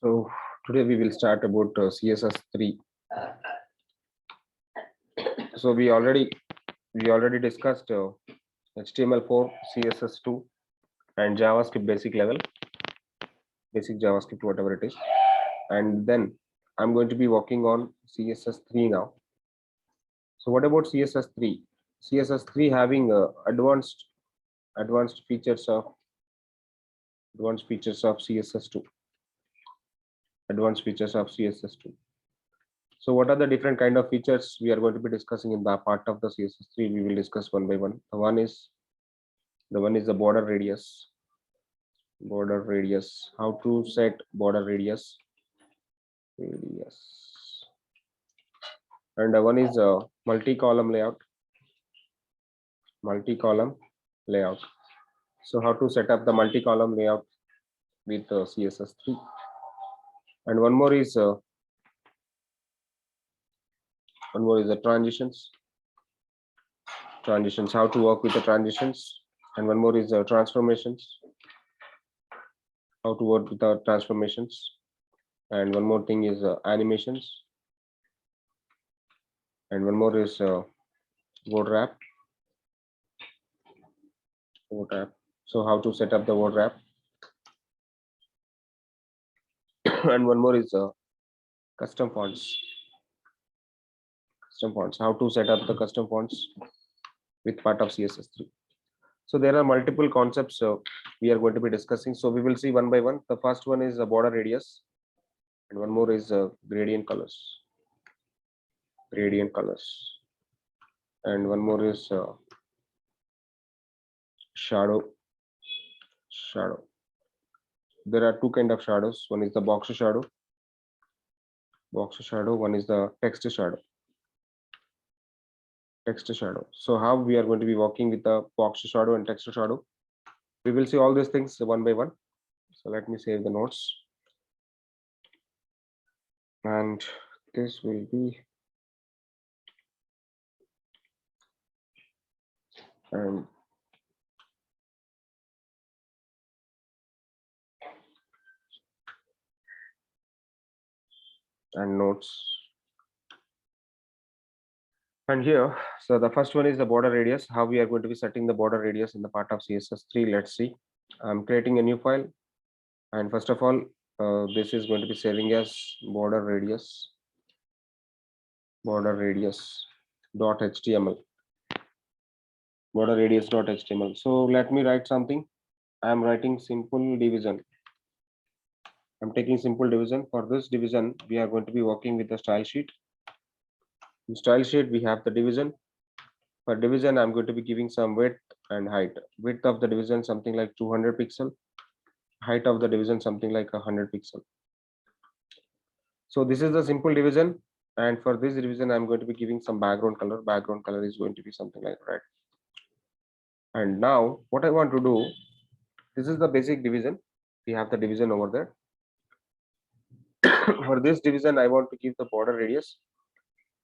So today we will start about CSS3. So we already discussed HTML4, CSS2, and JavaScript basic level, basic JavaScript whatever it is, and then I'm going to be working on CSS3 now. So what about CSS3? CSS3 having advanced features of CSS2, advanced features of CSS2. So what are the different kind of features we are going to be discussing in the part of the CSS3? We will discuss one by one. The one is the border radius. How to set border radius. And one is multi-column layout. So how to set up the multi-column layout with CSS3. And one more is the transitions. How to work with the transitions. And one more is transformations. How to work with the transformations. And one more thing is animations. And one more is word wrap. So how to set up the word wrap. And one more is custom fonts. How to set up the custom fonts with part of CSS3. So there are multiple concepts we are going to be discussing. So we will see one by one. The first one is border radius, and one more is gradient colors, and one more is shadow. There are two kind of shadows. One is the box shadow. One is the text shadow. So how we are going to be working with the box shadow and text shadow? We will see all these things one by one. So let me save the notes. And this will be and notes. And here, so the first one is the border radius. How we are going to be setting the border radius in the part of CSS3. Let's see. I'm creating a new file, and first of all, this is going to be saving as border radius .html. So let me write something. I'm writing simple division. I'm taking simple division. For this division, we are going to be working with the style sheet. In style sheet, we have the division. For division, I'm going to be giving some width and height. Width of the division something like 200 pixel. Height of the division something like 100 pixel. So this is the simple division, and for this division, I'm going to be giving some background color. Background color is going to be something like red. And now, what I want to do, this is the basic division. We have the division over there. For this division, I want to give the border radius.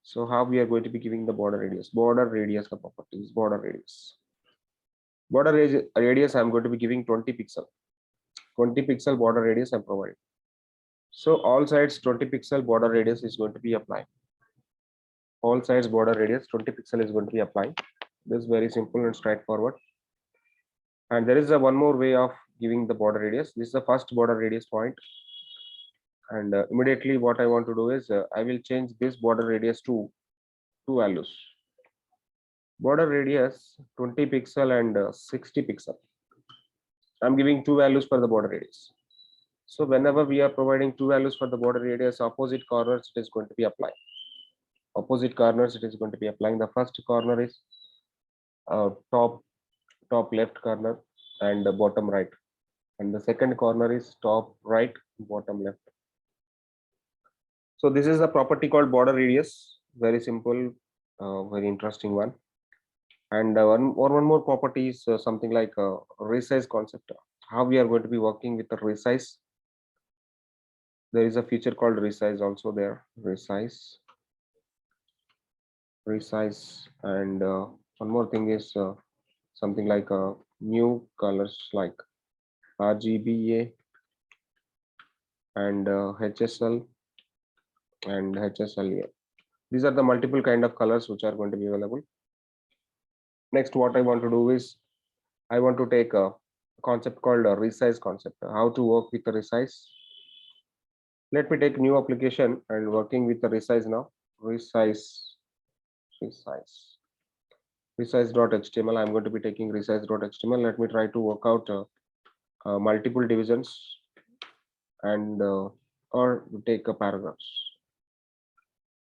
So how we are going to be giving the border radius? Border radius properties. Border radius. I'm going to be giving 20 pixel. 20 pixel border radius I'm providing. So all sides 20 pixel border radius is going to be applied. All sides border radius 20 pixel is going to be applied. This is very simple and straightforward. And there is a one more way of giving the border radius. This is the first border radius point. And immediately what I want to do is I will change this border radius to two values. Border radius 20 pixel and 60 pixel. I'm giving two values for the border radius. So whenever we are providing two values for the border radius, opposite corners it is going to be applied. The first corner is top left corner and the bottom right, and the second corner is top right, bottom left. So this is a property called border radius. Very simple, very interesting one. And one more property is something like resize concept. How we are going to be working with the resize? There is a feature called resize also there. Resize, and one more thing is something like new colors like RGBA and HSL and HSL. These are the multiple kind of colors which are going to be available. Next, what I want to do is I want to take a concept called a resize concept. How to work with the resize. Let me take new application and working with the resize now. Resize resize.html. I'm going to be taking resize.html. Let me try to work out multiple divisions and or take a paragraphs.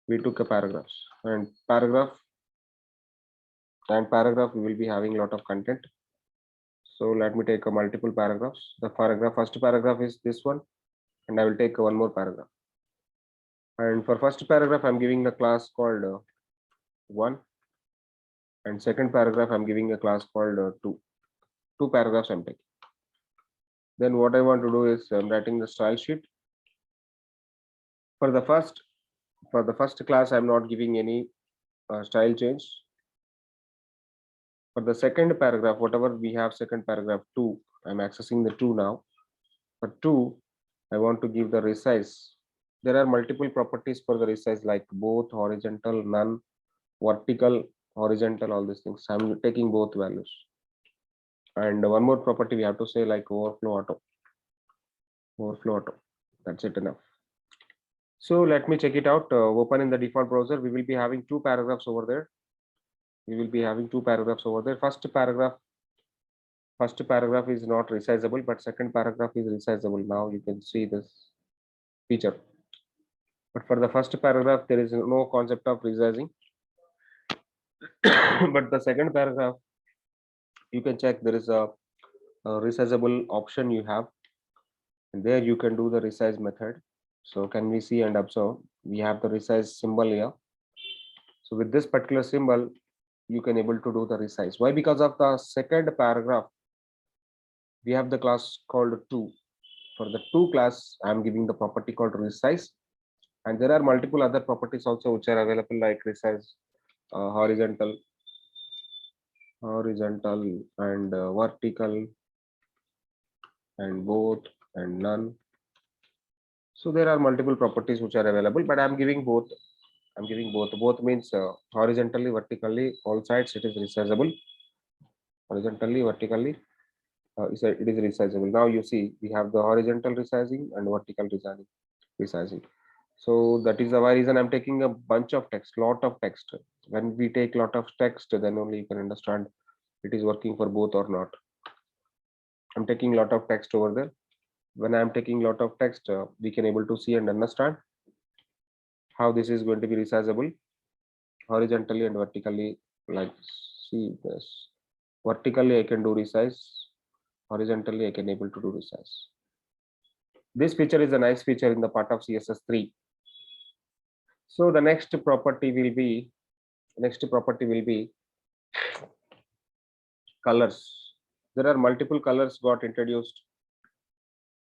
We took a paragraphs and paragraph we will be having a lot of content. So let me take a multiple paragraphs. The first paragraph is this one, and I will take one more paragraph. And for first paragraph, I'm giving a class called one, and second paragraph I'm giving a class called two. Two paragraphs I'm taking. Then what I want to do is I'm writing the style sheet. For the first class, I'm not giving any style change. For the second paragraph, whatever we have second paragraph 2, I'm accessing the 2 now. For 2, I want to give the resize. There are multiple properties for the resize like both, horizontal, none, vertical, horizontal, all these things. I'm taking both values. And one more property we have to say like overflow auto. Overflow auto. That's it enough. So let me check it out. Open in the default browser. We will be having two paragraphs over there. First paragraph is not resizable, but second paragraph is resizable. Now you can see this feature. But for the first paragraph, there is no concept of resizing. But the second paragraph, you can check there is a resizable option you have, and there you can do the resize method. So can we see and observe? We have the resize symbol here. So with this particular symbol, you can able to do the resize. Why? Because of the second paragraph, we have the class called 2. For the 2 class, I am giving the property called resize, and there are multiple other properties also which are available like resize, horizontal, and vertical, and both, and none. So there are multiple properties which are available, but I'm giving both. Both means horizontally, vertically, all sides it is resizable. Horizontally, vertically, it is resizable. Now you see we have the horizontal resizing and vertical resizing. So that is the reason I'm taking a bunch of text, lot of text. When we take lot of text, then only you can understand it is working for both or not. I'm taking lot of text over there. When I'm taking lot of text, we can able to see and understand how this is going to be resizable horizontally and vertically. Like see this, vertically I can do resize, horizontally I can able to do resize. This feature is a nice feature in the part of CSS3. So the next property will be colors. There are multiple colors got introduced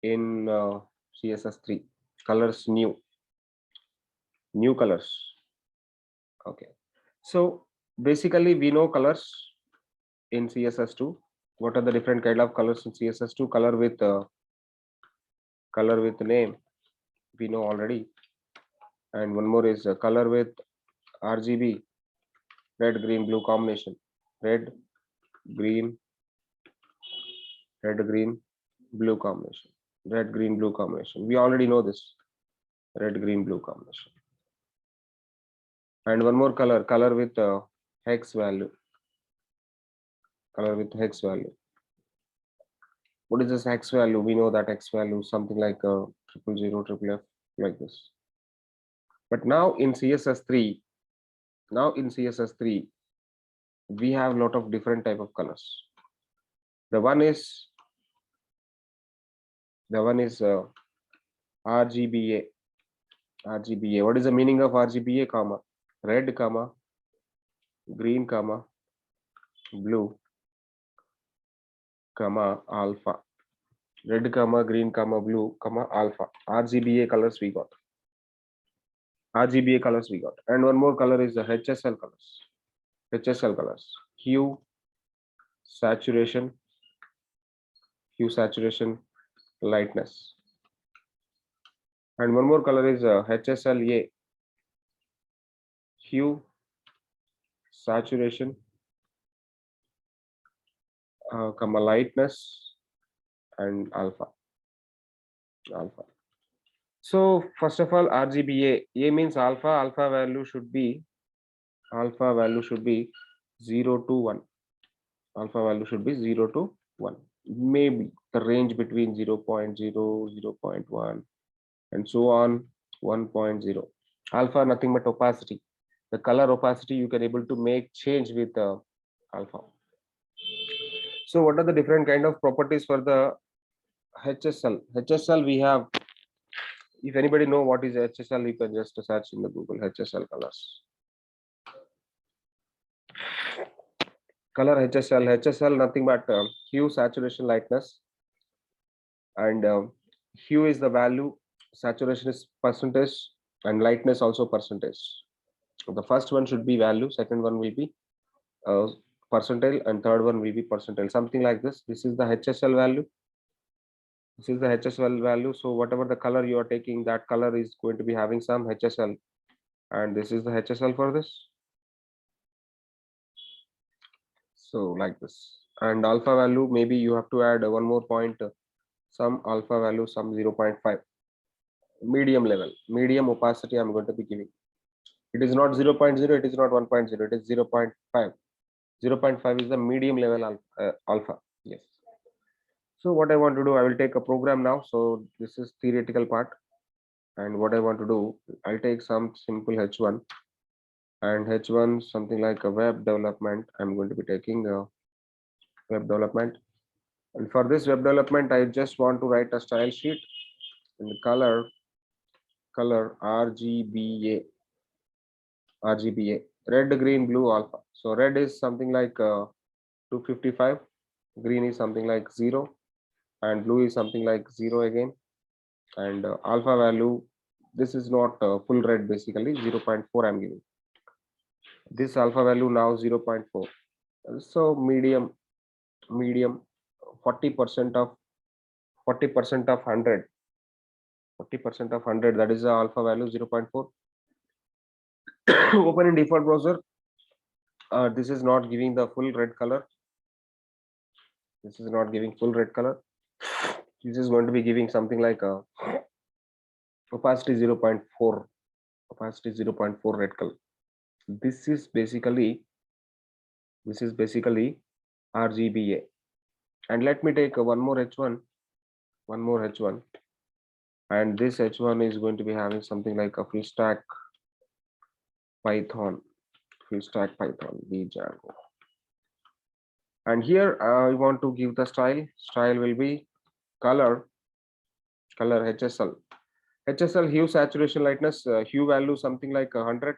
in CSS3. Colors new colors. Okay, so basically we know colors in CSS2. What are the different kind of colors in CSS2? Color with name, we know already, and one more is color with RGB, red, green, blue combination. Red, green, blue combination. Red, green, blue combination. We already know this. Red, green, blue combination. And one more color with hex value. Color with hex value. What is this hex value? We know that hex value is something like 000 like this. But now in CSS3, we have a lot of different type of colors. The one is RGBA. RGBA. What is the meaning of RGBA? Comma red, comma green, comma blue, comma alpha. Red, comma green, comma blue, comma alpha. RGBA colors we got. And one more color is the HSL colors. Hue, saturation, lightness. And one more color is HSLA, hue, saturation, comma lightness, and alpha. So first of all, RGBA. A means alpha. Alpha value should be 0 to 1. Alpha value should be 0 to 1. Maybe the range between 0, 0.0, 0 0.1, and so on 1.0. Alpha nothing but opacity. The color opacity you can able to make change with alpha. So what are the different kind of properties for the HSL? HSL we have. If anybody know what is HSL, you can just search in the Google HSL colors. Color HSL nothing but hue, saturation, lightness, and hue is the value, saturation is percentage, and lightness also percentage. The first one should be value, second one will be percentile, and third one will be percentile, something like this. This is the HSL value. This is the HSL value. So whatever the color you are taking, that color is going to be having some HSL, and this is the HSL for this. So like this. And alpha value, maybe you have to add one more point, some alpha value, some 0.5. Medium level, medium opacity I'm going to be giving. It is not 0.0, it is not 1.0, it is 0.5. 0.5 is the medium level alpha. Yes. So what I want to do, I will take a program now. So this is theoretical part. And what I want to do, I'll take some simple H1, and H1 something like a web development. I'm going to be taking web development. And for this web development, I just want to write a style sheet in the color RGBA, red, green, blue, alpha. So red is something like 255, green is something like 0, and blue is something like 0 again. And alpha value, this is not full red, basically 0.4 I'm giving. This alpha value now 0.4. So medium 40% of 100. 40% of 100, that is the alpha value 0.4. Open in default browser. This is not giving the full red color. This is not giving full red color. This is going to be giving something like a opacity 0.4. Opacity 0.4 red color. This is basically RGBA. And let me take one more H1, and this H1 is going to be having something like a full stack Python, Django. And here I want to give the style. Style will be color HSL. HSL hue, saturation, lightness. Hue value something like 100,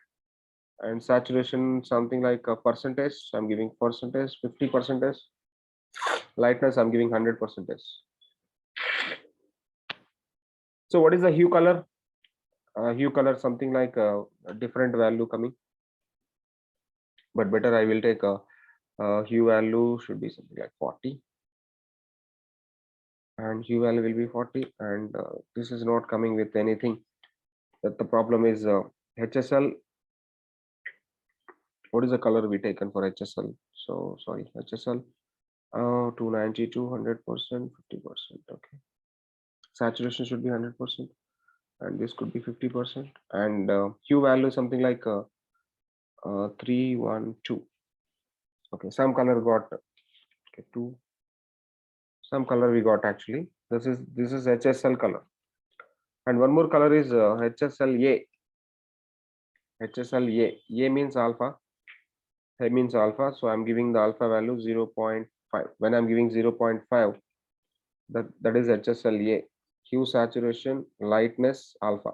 and saturation something like a percentage. I'm giving percentage 50%. Lightness I'm giving 100%. So what is the hue color? Hue color something like a different value coming, but better I will take a hue value should be something like 40, and hue value will be 40, and this is not coming with anything. That the problem is HSL. What is the color we taken for HSL? So sorry, HSL 290 to 100%, 50%. Okay, saturation should be 100%, and this could be 50%, and hue value something like 312. Okay, some color got okay 2. Some color we got actually. This is HSL color, and one more color is HSLA. HSLA. A means alpha. A means alpha. So I'm giving the alpha value 0.5. When I'm giving 0.5, that is HSLA. Hue, saturation, lightness, alpha.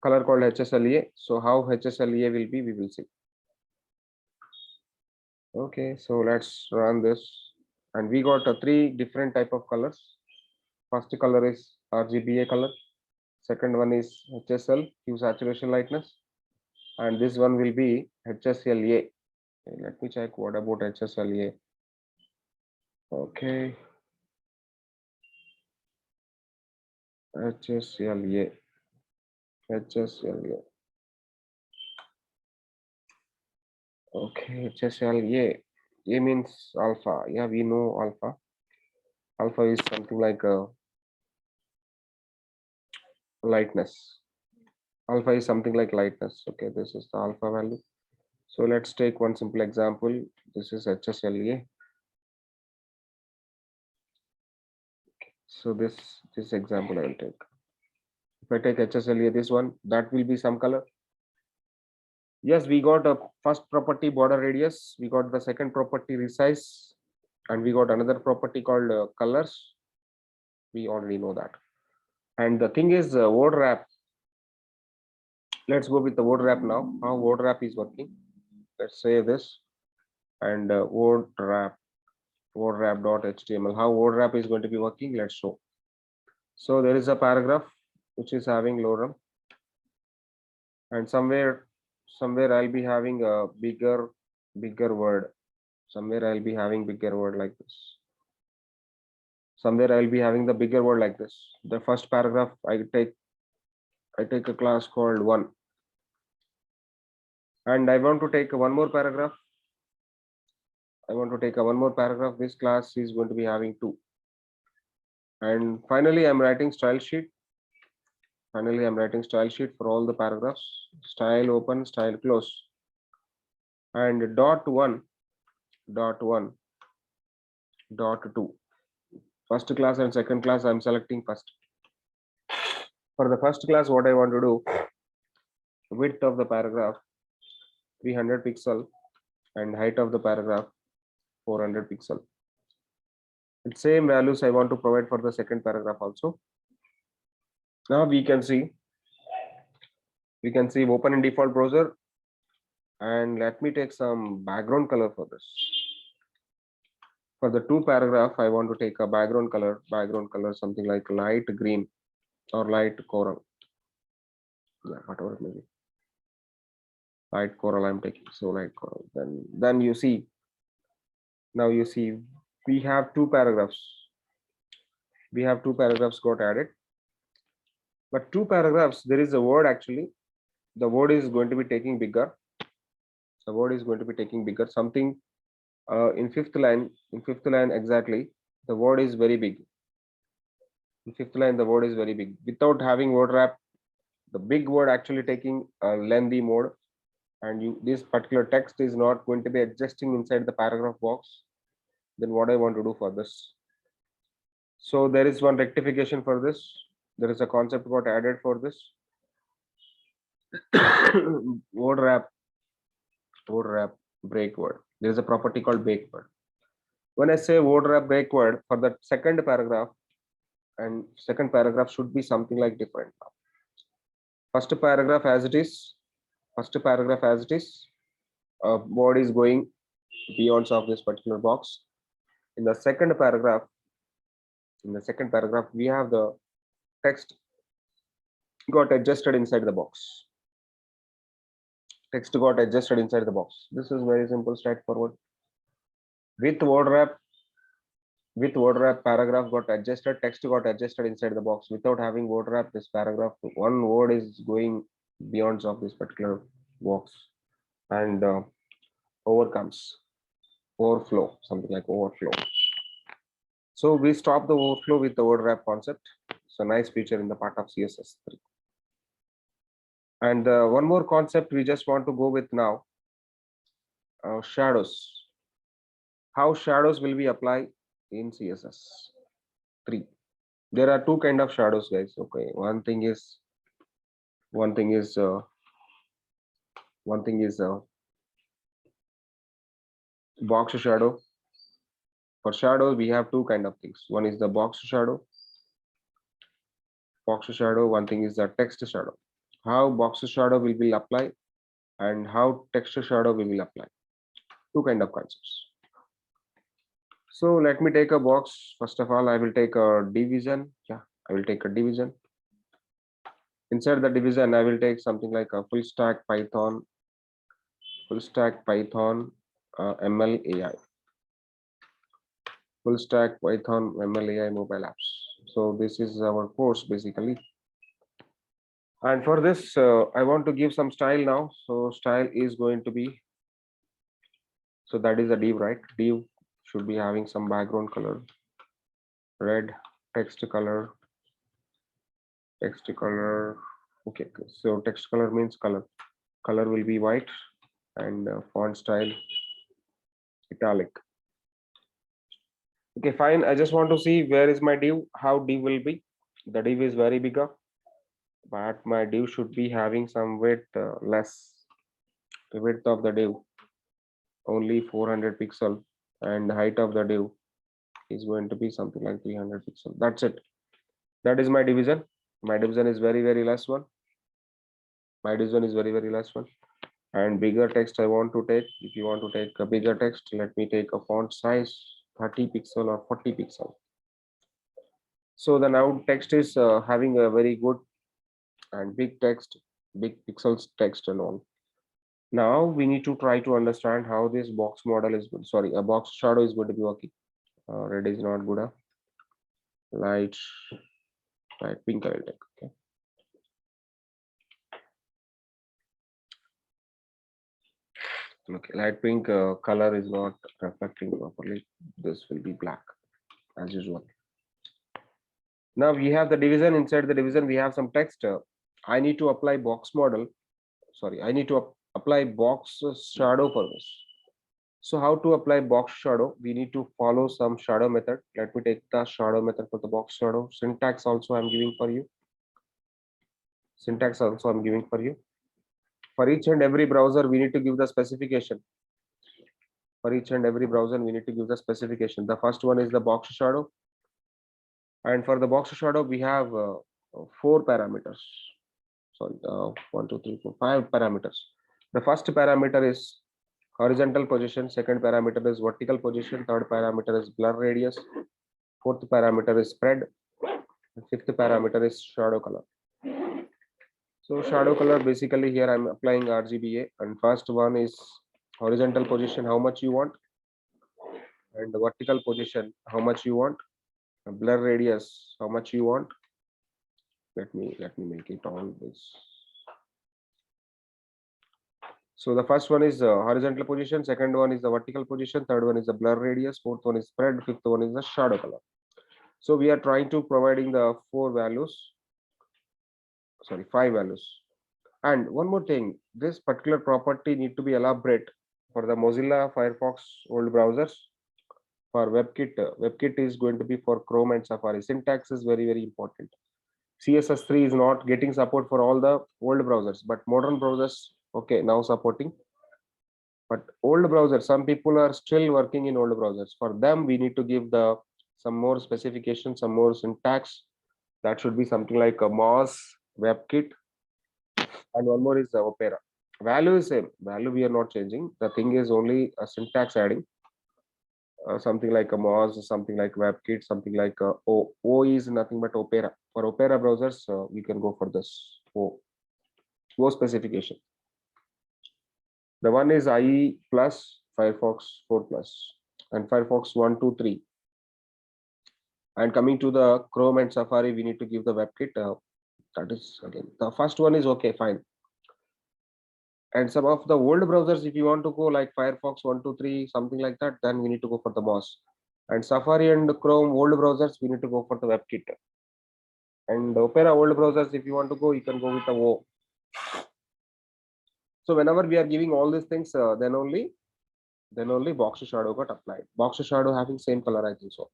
Color called HSLA. So how HSLA will be, we will see. Okay, so let's run this, and we got 3 different type of colors. First color is RGBA color. Second one is HSL, hue, saturation, lightness, and this one will be HSLA. Okay, let me check what about HSLA. Okay. HSLA. HSLA. Okay, HSLA. A means alpha. Yeah, we know alpha. Alpha is something like a lightness. Alpha is something like lightness. Okay, this is the alpha value. So let's take one simple example. This is HSLA. So this example I will take. If I take HSLA, this one, that will be some color. Yes, we got a first property border radius. We got the second property resize, and we got another property called colors. We already know that. And the thing is word wrap. Let's go with the word wrap now. How word wrap is working. Let's say this and word wrap.html. How word wrap is going to be working? Let's show. So there is a paragraph which is having lorem, and somewhere I'll be having a bigger word. Somewhere I'll be having bigger word like this. Somewhere I'll be having the bigger word like this. The first paragraph I take a class called 1, and I want to take one more paragraph. This class is going to be having 2, and finally I'm writing style sheet. For all the paragraphs. Style open, style close, and dot 1, dot 2. First class and second class I'm selecting first. For the first class, what I want to do, width of the paragraph 300 pixel and height of the paragraph 400 pixel. And same values I want to provide for the second paragraph also. Now we can see open in default browser, and let me take some background color for this. For the 2 paragraph, I want to take a background color something like light green or light coral. Yeah, whatever it may be. Light coral I'm taking, so light coral. Then you see, now you see we have 2 paragraphs. Got added, but 2 paragraphs there is a word actually. The word is going to be taking bigger. Something in fifth line exactly. The word is very big. In fifth line, the word is very big. Without having word wrap, the big word actually taking a lengthy mode, and this particular text is not going to be adjusting inside the paragraph box. Then what I want to do for this? So there is one rectification for this. There is a concept got added for this. word wrap break word. There is a property called break word. When I say word wrap break word for the second paragraph, and second paragraph should be something like different. First paragraph as it is. Word is going beyond of this particular box. In the second paragraph, we have the text got adjusted inside the box. This is very simple, straightforward. With word wrap, paragraph got adjusted, text got adjusted inside the box. Without having word wrap, this paragraph, one word is going beyond of this particular box, and overflow, something like overflow. So we stop the overflow with the word wrap concept. It's a nice feature in the part of CSS3. And one more concept we just want to go with now, shadows. How shadows will be applied in CSS3? There are 2 kind of shadows, guys. Okay, one thing is box shadow. For shadows, we have 2 kind of things. One is the box shadow. One thing is the text shadow. How box shadow will be applied and how text shadow will be applied. 2 kind of concepts. So let me take a box. First of all, I will take a division. Yeah, I will take a division. Inside the division, I will take something like a full stack Python ML AI. Full stack Python ML AI mobile apps. So this is our course basically. And for this, I want to give some style now. So style is going to be, so that is a div, right? Div should be having some background color, red, text color. Okay, so text color means color. Color will be white, and font style italic. Okay, fine. I just want to see where is my div, how div will be. The div is very bigger, but my div should be having some width less. The width of the div only 400 pixel, and the height of the div is going to be something like 300 pixel. That's it. That is my division. My division is very less one. My division is very less one. And bigger text I want to take. If you want to take a bigger text, let me take a font size 30 pixel or 40 pixel. So the now text is having a very good and big text, big pixels text and all. Now we need to try to understand how this box model is good. Sorry, a box shadow is going to be working. Red is not good. Light pink I will take. Okay. Okay, light pink color is not reflecting properly. This will be black as usual. Now we have the division. Inside the division, we have some text. I need to apply box model. Sorry, I need to apply box shadow for this. So how to apply box shadow? We need to follow some shadow method. Let me take the shadow method for the box shadow. Syntax also I'm giving for you. Syntax also I'm giving for you. For each and every browser, we need to give the specification. For each and every browser, we need to give the specification. The first one is the box shadow. And for the box shadow, we have 4 parameters. Sorry, 1, 2, 3, 4, 5 parameters. The first parameter is horizontal position. Second parameter is vertical position. Third parameter is blur radius. Fourth parameter is spread. Fifth parameter is shadow color. So shadow color, basically here I'm applying RGBA, and first one is horizontal position, how much you want, and the vertical position, how much you want, blur radius, how much you want. Let me make it all this. So the first one is horizontal position, second one is the vertical position, third one is the blur radius, fourth one is spread, fifth one is the shadow color. So we are trying to providing the 5 values. And one more thing, this particular property need to be elaborate for the Mozilla Firefox old browsers. For WebKit, WebKit is going to be for Chrome and Safari. Syntax is very important. CSS3 is not getting support for all the old browsers, but modern browsers, okay, now supporting. But old browsers, some people are still working in old browsers. For them, we need to give the some more specification, some more syntax. That should be something like a Moz, WebKit, and one more is the Opera. Value is same. Value we are not changing. The thing is only a syntax adding. Something like a Moz, something like WebKit, something like O is nothing but Opera. For Opera browsers, we can go for this O specification. The one is IE plus, Firefox 4 plus, and Firefox 1, 2, 3. And coming to the Chrome and Safari, we need to give the WebKit. That is again the first one is okay, fine. And some of the old browsers, if you want to go like Firefox 1, 2, 3, something like that, then we need to go for the Moz. And Safari and Chrome old browsers, we need to go for the WebKit. And Opera old browsers, if you want to go, you can go with the O. So whenever we are giving all these things, then only box shadow got applied. Box shadow having same color, I think so.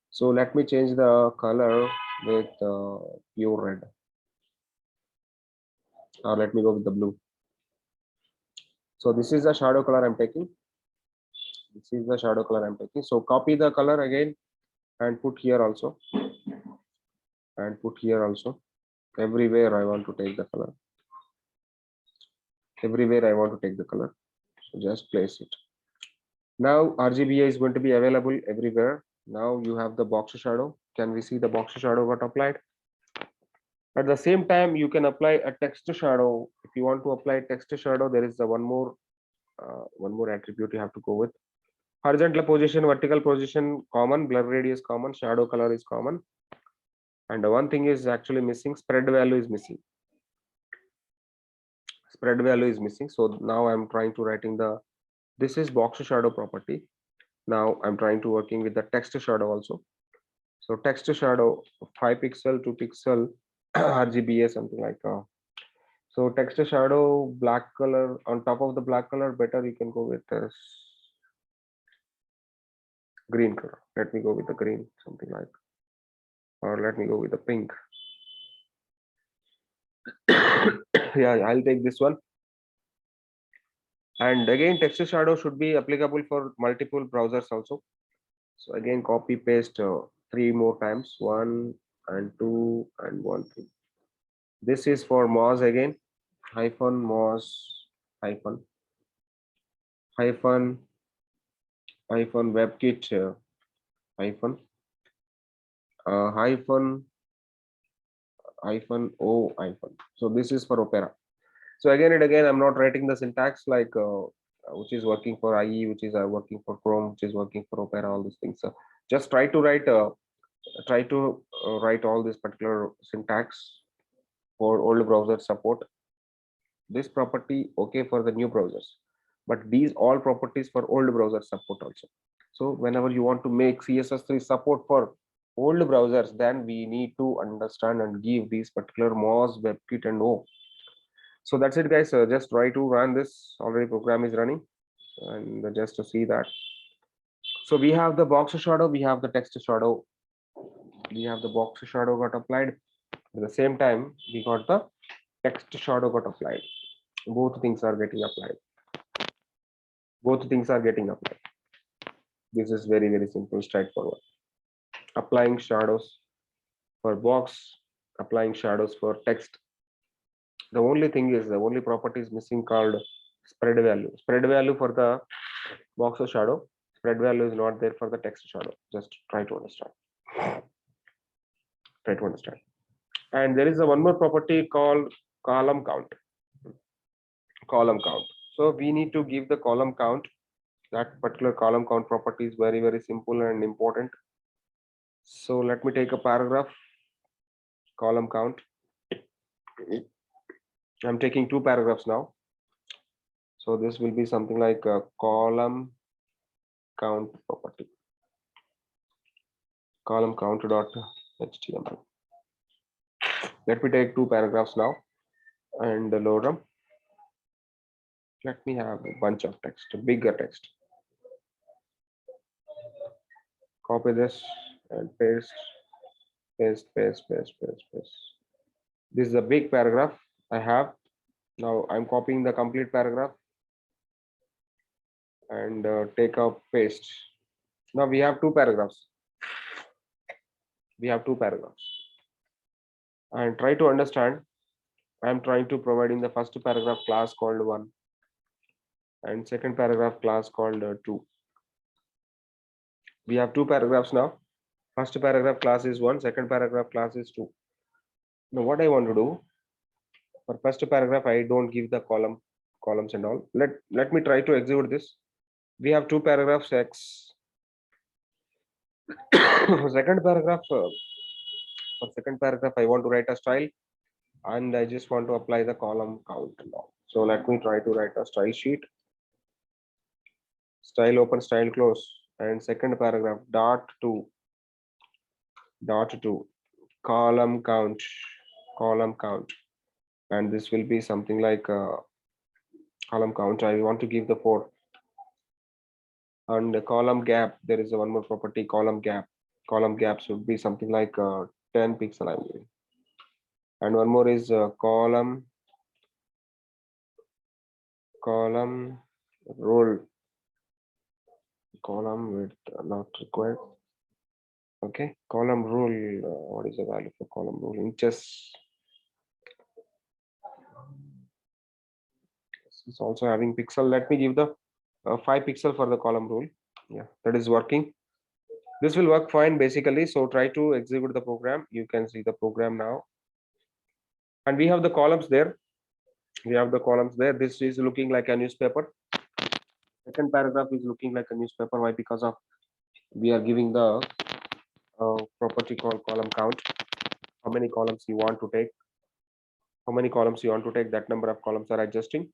So let me change the color with pure red, or let me go with the blue. So this is the shadow color I'm taking. This is the shadow color I'm taking. So copy the color again and put here also, and put here also. Everywhere I want to take the color. Everywhere I want to take the color. So just place it. Now RGBA is going to be available everywhere. Now you have the box shadow. Can we see the box shadow got applied? At the same time, you can apply a text shadow. If you want to apply text shadow, there is the one more attribute you have to go with. Horizontal position, vertical position common, blur radius common, shadow color is common. And the one thing is actually missing, spread value is missing. Spread value is missing. So now I'm trying to writing the, this is box shadow property. Now I'm trying to working with the text shadow also. So text shadow 5 pixel, 2 pixel, RGBA, something like so text shadow black color, on top of the black color, better you can go with this green color. Let me go with the green, something like, or let me go with the pink. Yeah, I'll take this one. And again, text shadow should be applicable for multiple browsers also. So again, copy paste 3 more times, 1 and 2 and 1 3. This is for Moz again, hyphen Moz hyphen hyphen hyphen WebKit hyphen hyphen hyphen O hyphen. So this is for Opera. So again and again, I'm not writing the syntax like which is working for IE, which is working for Chrome, which is working for Opera, all these things. So just try to write all this particular syntax for old browser support. This property okay for the new browsers, but these all properties for old browser support also. So whenever you want to make CSS3 support for old browsers, then we need to understand and give these particular Moz, WebKit and O. So that's it, guys. Just try to run this. Already program is running, and just to see that. So we have the box shadow, we have the text shadow, we have the box shadow got applied. At the same time, we got the text shadow got applied. Both things are getting applied. Both things are getting applied. This is very, very simple, straightforward. Applying shadows for box, applying shadows for text. The only thing is, the only property is missing called spread value. Spread value for the box or shadow. Spread value is not there for the text shadow. Just try to understand. Try to understand. And there is a one more property called column count. Column count. So we need to give the column count. That particular column count property is very, very simple and important. So let me take a paragraph. Column count. I'm taking 2 paragraphs now. So this will be something like a column count property. Column count dot HTML. Let me take 2 paragraphs now and load them. Let me have a bunch of text, bigger text. Copy this and paste. This is a big paragraph I have. Now I'm copying the complete paragraph and take a paste. Now we have 2 paragraphs. We have 2 paragraphs. And try to understand. I'm trying to provide in the first paragraph class called 1 and second paragraph class called 2. We have 2 paragraphs now. First paragraph class is 1, second paragraph class is 2. Now what I want to do, for first paragraph I don't give the columns and all. Let me try to execute this. We have 2 paragraphs X. Second paragraph, for second paragraph I want to write a style and I just want to apply the column count now. So let me try to write a style sheet. Style open, style close, and second paragraph dot to column count, and this will be something like column count. I want to give the 4. And the column gap, there is a one more property, column gap. Column gap should be something like 10 pixel, I mean. And one more is column rule. Column width not required. Okay, column rule. What is the value for column rule? Inches. It's also having pixel. Let me give the 5 pixel for the column rule. Yeah, that is working. This will work fine basically. So try to execute the program. You can see the program now. And we have the columns there. This is looking like a newspaper. Second paragraph is looking like a newspaper. Why? Because of we are giving the property called column count. how many columns you want to take, that number of columns are adjusting,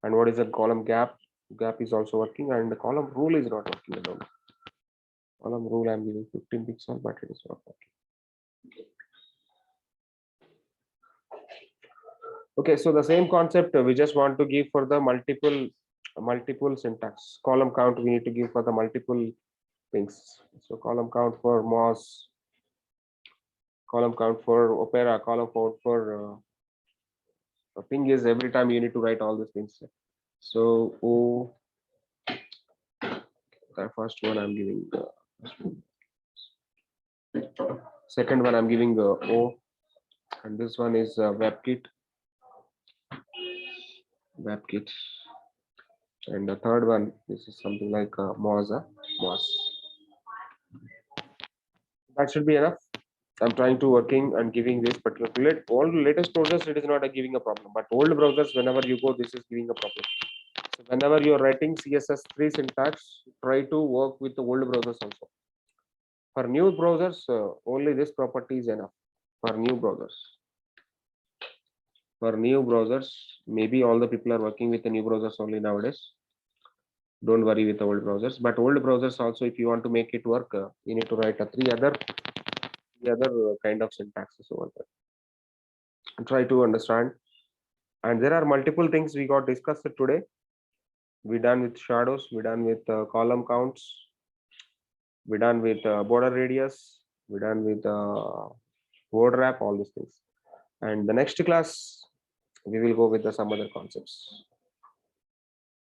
and what is the column gap. Gap is also working, and the column rule is not working at all. Column rule I'm giving 15 pixel, but it is not working. Okay, so the same concept we just want to give for the multiple syntax. Column count we need to give for the multiple things. So column count for Moz, column count for Opera, column count for the thing is every time you need to write all these things. So the first one I'm giving second one I'm giving O, and this one is WebKit, and the third one, this is something like Moz. That should be enough. I'm trying to working and giving this particular all latest browsers, it is not giving a problem, but old browsers, whenever you go, this is giving a problem. So whenever you're writing CSS3 syntax, try to work with the old browsers also. For new browsers, only this property is enough. For new browsers, maybe all the people are working with the new browsers only nowadays. Don't worry with the old browsers, but old browsers also, if you want to make it work, you need to write three other kind of syntaxes over there. Try to understand. And there are multiple things we got discussed today. We done with shadows, we done with column counts, we done with border radius, we done with word wrap, all these things. And the next class we will go with some other concepts.